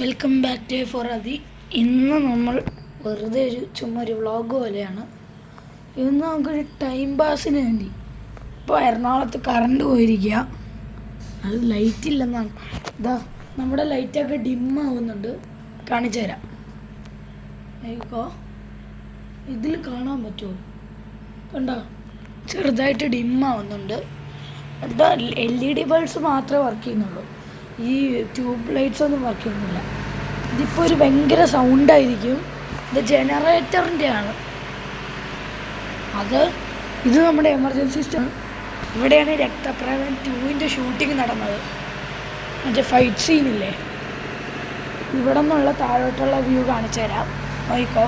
Welcome back to four അതി. ഇന്ന് നമ്മൾ വെറുതെ ചുമ്മാ ഒരു വ്ളോഗ് പോലെയാണ്. ഇന്ന് നമുക്കൊരു ടൈം പാസിന് വേണ്ടി ഇപ്പോൾ എറണാകുളത്ത് കറണ്ട് പോയിരിക്കുക. അത് ലൈറ്റ് ഇല്ലെന്നാണ്. ഇതാ നമ്മുടെ ലൈറ്റൊക്കെ ഡിമ്മാവുന്നുണ്ട്. കാണിച്ചു തരാം. അയ്യോ, ഇതിൽ കാണാൻ പറ്റുമോ? കണ്ടോ, ചെറുതായിട്ട് ഡിമ്മാവുന്നുണ്ട്. എന്താ LED ബൾബ്സ് മാത്രമേ വർക്ക് ചെയ്യുന്നുള്ളൂ. ഈ ട്യൂബ് ലൈറ്റ്സ് ഒന്നും വർക്ക് ചെയ്യുന്നില്ല. ഇതിപ്പോൾ ഒരു ഭയങ്കര സൗണ്ടായിരിക്കും. ഇത് ജനറേറ്ററിൻ്റെ ആണ്. ഇത് നമ്മുടെ എമർജൻസി സിസ്റ്റം. ഇവിടെയാണ് രക്തപ്രേമം 2 ഷൂട്ടിംഗ് നടന്നത്. മറ്റേ ഫൈറ്റ് സീനില്ലേ, ഇവിടെ നിന്നുള്ള താഴോട്ടുള്ള വ്യൂ കാണിച്ചു തരാം. നോക്കിക്കോ.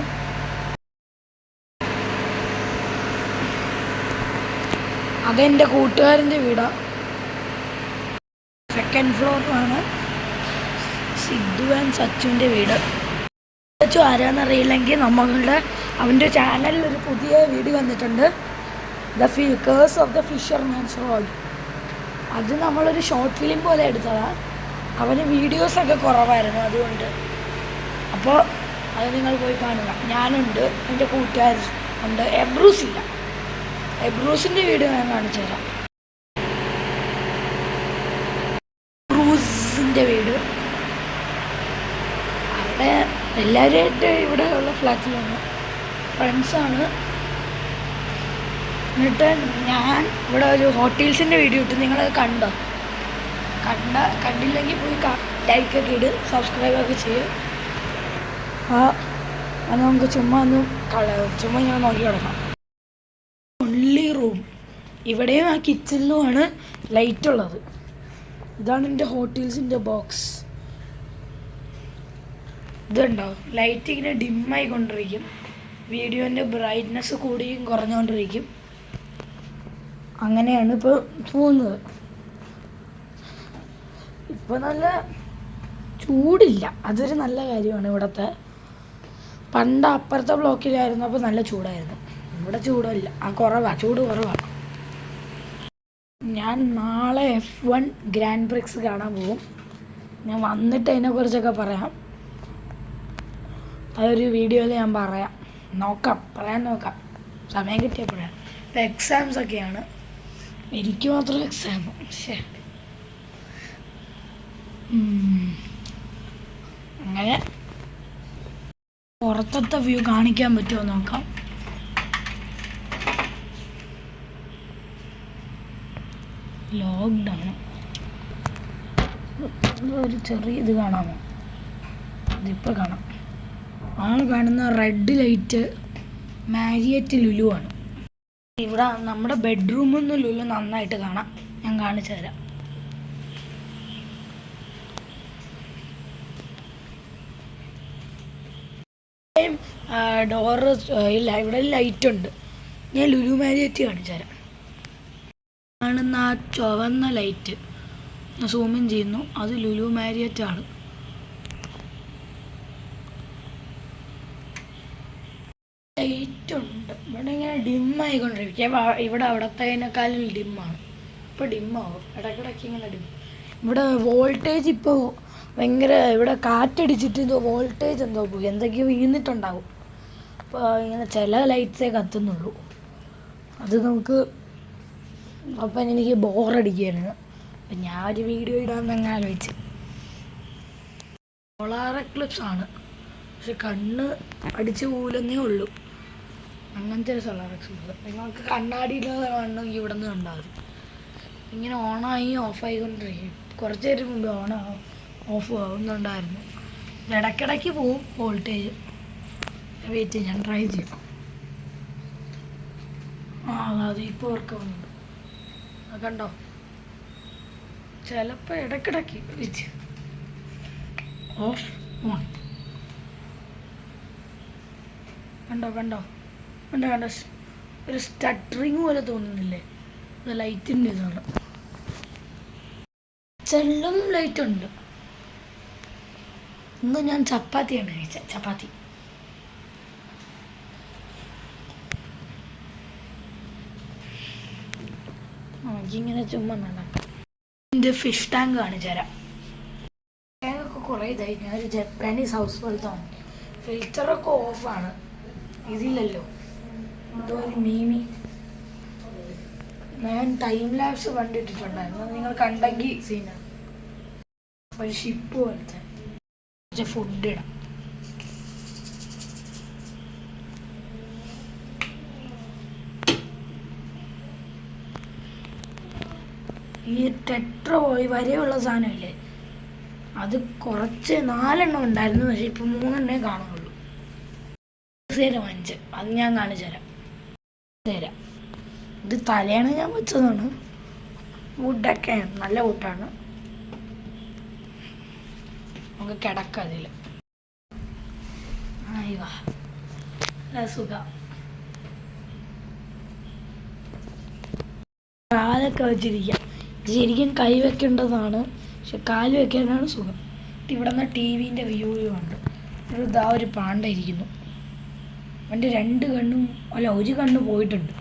അതെൻ്റെ കൂട്ടുകാരൻ്റെ വീടാണ്. സെക്കൻഡ് ഫ്ലോറിലാണ് സിദ്ധു ആൻഡ് സച്ചുവിൻ്റെ വീട്. സച്ചു ആരാന്നറിയില്ലെങ്കിൽ അവൻ്റെ ചാനലിൽ ഒരു പുതിയ വീഡിയോ വന്നിട്ടുണ്ട്, curse of the fisherman's road. അത് നമ്മളൊരു ഷോർട്ട് ഫിലിം പോലെ എടുത്തതാണ്. അവന് വീഡിയോസൊക്കെ കുറവായിരുന്നു, അതുകൊണ്ട്. അപ്പോൾ അത് നിങ്ങൾ പോയി കാണുക. ഞാനുണ്ട്, എൻ്റെ കൂട്ടുകാരൻ ഉണ്ട്. എബ്രൂസ് ഇല്ല. എബ്രൂസിൻ്റെ വീഡിയോ ഞാൻ കാണിച്ചു തരാം. ൻ്റെ വീട് അവിടെ എല്ലാവരുമായിട്ട് ഇവിടെ ഉള്ള ഫ്ലാറ്റിലാണ്, ഫ്രണ്ട്സാണ്. എന്നിട്ട് ഞാൻ ഇവിടെ ഒരു ഹോട്ടൽസിൻ്റെ വീഡിയോ ഇട്ട്. നിങ്ങളത് കണ്ടില്ലെങ്കിൽ പോയി ലൈക്കൊക്കെ ഇട്, സബ്സ്ക്രൈബൊക്കെ ചെയ്യും. അത് നമുക്ക് ചുമ്മാ ഇങ്ങനെ നോക്കി കിടക്കാം. Only room. ഇവിടെയും ആ കിച്ചണിലുമാണ് ലൈറ്റ് ഉള്ളത്. ഇതാണ് എൻ്റെ ഹോട്ടൽസിൻ്റെ ബോക്സ്. ഇതുണ്ടോ, ലൈറ്റ് ഇങ്ങനെ ഡിമ്മായിക്കൊണ്ടിരിക്കും. വീഡിയോൻ്റെ ബ്രൈറ്റ്നെസ് കൂടിയും കുറഞ്ഞുകൊണ്ടിരിക്കും. അങ്ങനെയാണ് ഇപ്പോൾ പോകുന്നത്. ഇപ്പോൾ നല്ല ചൂടില്ല, അതൊരു നല്ല കാര്യമാണ് ഇവിടുത്തെ. പണ്ട് അപ്പുറത്തെ ബ്ലോക്കിലായിരുന്നു, അപ്പോൾ നല്ല ചൂടായിരുന്നു. ഇവിടെ ചൂടില്ല, ചൂട് കുറവാണ്. ഞാൻ നാളെ F1 ഗ്രാൻഡ് പ്രിക്സ് കാണാൻ പോകും. ഞാൻ വന്നിട്ട് അതിനെക്കുറിച്ചൊക്കെ പറയാം. അതൊരു വീഡിയോയിൽ ഞാൻ പറയാൻ നോക്കാം. സമയം കിട്ടിയപ്പോഴാണ്. ഇപ്പം എക്സാംസൊക്കെയാണ്. എനിക്ക് മാത്രം എക്സാം. അങ്ങനെ പുറത്തത്തെ വ്യൂ കാണിക്കാൻ പറ്റുമോ നോക്കാം. ലോക്ക്ഡൗൺ. ഒരു ചെറിയ ഇത് കാണാമോ? ഇതിപ്പോൾ കാണാം. കാണുന്ന റെഡ് ലൈറ്റ് മാരിയറ്റ് ലുലു ആണ്. ഇവിടെ നമ്മുടെ ബെഡ്റൂമിൽ നിന്ന് ലുലു നന്നായിട്ട് കാണാം. ഞാൻ കാണിച്ചു തരാം. ഡോറ് ഇല്ല, ഇവിടെ ലൈറ്റ് ഉണ്ട്. ഞാൻ ലുലു മാരിയറ്റ് കാണിച്ചു തരാം. കാണുന്ന ആ ചുവന്ന ലൈറ്റ് സൂമിൻ ചെയ്യുന്നു, അത് ലുലു മാരിയറ്റ് ആണ്. ലൈറ്റ് ഉണ്ട് ഇവിടെ. ഇങ്ങനെ ഡിമ്മായിക്കൊണ്ടിരിക്കും. ഇവിടെ അവിടത്തേനേക്കാളും ഡിമ്മാണ്. ഇപ്പോൾ ഡിമ്മാവും, ഇടയ്ക്കിടയ്ക്ക് ഇങ്ങനെ ഡിം. ഇവിടെ വോൾട്ടേജ് ഇപ്പോൾ ഭയങ്കര, ഇവിടെ കാറ്റടിച്ചിട്ട് എന്തോ വോൾട്ടേജ് എന്തോ പോയി, എന്തൊക്കെയോ വീണിട്ടുണ്ടാവും. അപ്പോൾ ഇങ്ങനെ ചില ലൈറ്റ്സേ കത്തുന്നുള്ളൂ. അത് നമുക്ക് അപ്പം എനിക്ക് ബോറടിക്കുകയായിരുന്നു. അപ്പം ഞാനൊരു വീഡിയോ ഇടാമെന്ന് ആലോചിച്ച്. സോളാർ എക്ലിപ്സ് ആണ്, പക്ഷെ കണ്ണ് അടിച്ച് പോലെന്നേ ഉള്ളൂ. അങ്ങനത്തെ ഒരു സോളാർ എക്ലിപ്സ്. നിങ്ങൾക്ക് കണ്ണാടിയില്ലാതെ കാണണമെങ്കിൽ ഇവിടെ നിന്ന് ഉണ്ടാകും. ഇങ്ങനെ ഓണായി ഓഫായിക്കൊണ്ടിരിക്കും. കുറച്ച് നേരം മുമ്പ് ഓഫ് ആവുന്നുണ്ടായിരുന്നു. ഇടയ്ക്കിടയ്ക്ക് പോവും വോൾട്ടേജ്. വെയിറ്റ് ചെയ്യാൻ ട്രൈ ചെയ്യാം. അത് ഇപ്പോൾ വർക്ക് ആവുന്നുണ്ട്. കണ്ടോ, ചിലപ്പോൾ ഇടയ്ക്കിടയ്ക്ക് വെച്ച് ഓഫ് ഓൺ. കണ്ടോ ഒരു സ്റ്റട്ടറിങ് പോലെ തോന്നുന്നില്ലേ? ഇത് ലൈറ്റിൻ്റെ ഇതാണ്. ചെള്ളും ലൈറ്റുണ്ട്. ഇന്ന് ഞാൻ ചപ്പാത്തിയാണ് കഴിച്ചത്. ചപ്പാത്തി ഇങ്ങനെ ചുമ്മാ നടക്കാം. എൻ്റെ ഫിഷ് ടാങ്ക് കാണിച്ചു തരാം. ടാങ്കൊക്കെ കുറേ ഇതായി. ഞാനൊരു ജപ്പാനീസ് ഹൗസ് പോലത്തെ വാങ്ങി. ഫിൽറ്ററൊക്കെ ഓഫാണ്, ഇതില്ലല്ലോ. എന്തോ ഒരു മീമി. ഞാൻ ടൈം ലാപ്സ് കണ്ടിട്ടിട്ടുണ്ടായിരുന്നു, നിങ്ങൾ കണ്ടെങ്കിൽ സീനാണ്. ഒരു ഷിപ്പ് പോലത്തെ ഫുഡ് ഇടാം. ഈ ടെട്ര പോയി വരെയുള്ള സാധനമില്ലേ, അത് കുറച്ച് 4 എണ്ണം ഉണ്ടായിരുന്നു, പക്ഷെ ഇപ്പം 3 എണ്ണേ കാണുള്ളൂ. തരാം 5, അത് ഞാൻ കാണിച്ചു തരാം. ഇത് തലേണ് ഞാൻ വെച്ചതാണ്. വുഡൊക്കെ നല്ല വുഡാണ്. നമുക്ക് കിടക്കാം അതിൽ. ആയിവാ നല്ല സുഖം. കാലൊക്കെ വെച്ചിരിക്കാം. ഇത് ശരിക്കും കൈ വെക്കേണ്ടതാണ്, പക്ഷെ കാല് വെക്കാനാണ് സുഖം. ഇവിടെ നിന്ന് TV-ൻ്റെ വ്യൂവും ഉണ്ട്. ഇതാ ഒരു പാണ്ട ഇരിക്കുന്നു. അവൻ്റെ 2 കണ്ണും അല്ല 1 കണ്ണ് പോയിട്ടുണ്ട്.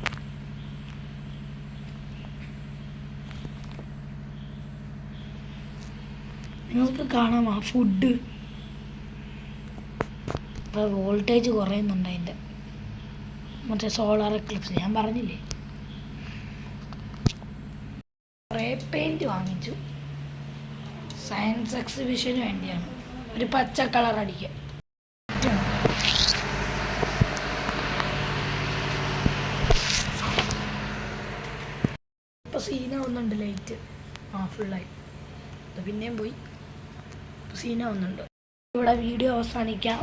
നിങ്ങൾക്ക് കാണാം ആ ഫുഡ്. ഇപ്പോൾ വോൾട്ടേജ് കുറയുന്നുണ്ട് അതിൻ്റെ. മറ്റേ സോളാർ എക്ലിപ്സ് ഞാൻ പറഞ്ഞില്ലേ. സ്പ്രേ പെയിൻറ്റ് വാങ്ങിച്ചു, സയൻസ് എക്സിബിഷന് വേണ്ടിയാണ്. ഒരു പച്ച കളർ അടിക്കുക. ഇപ്പോൾ സീനാവുന്നുണ്ട് ലൈറ്റ്. ഫുള്ളായി. അത് പിന്നെയും പോയി. സീനാവുന്നുണ്ട്. ഇവിടെ വീഡിയോ അവസാനിക്കാം.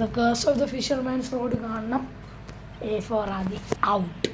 The curse of the fisherman's road കാണണം. A for Adi out.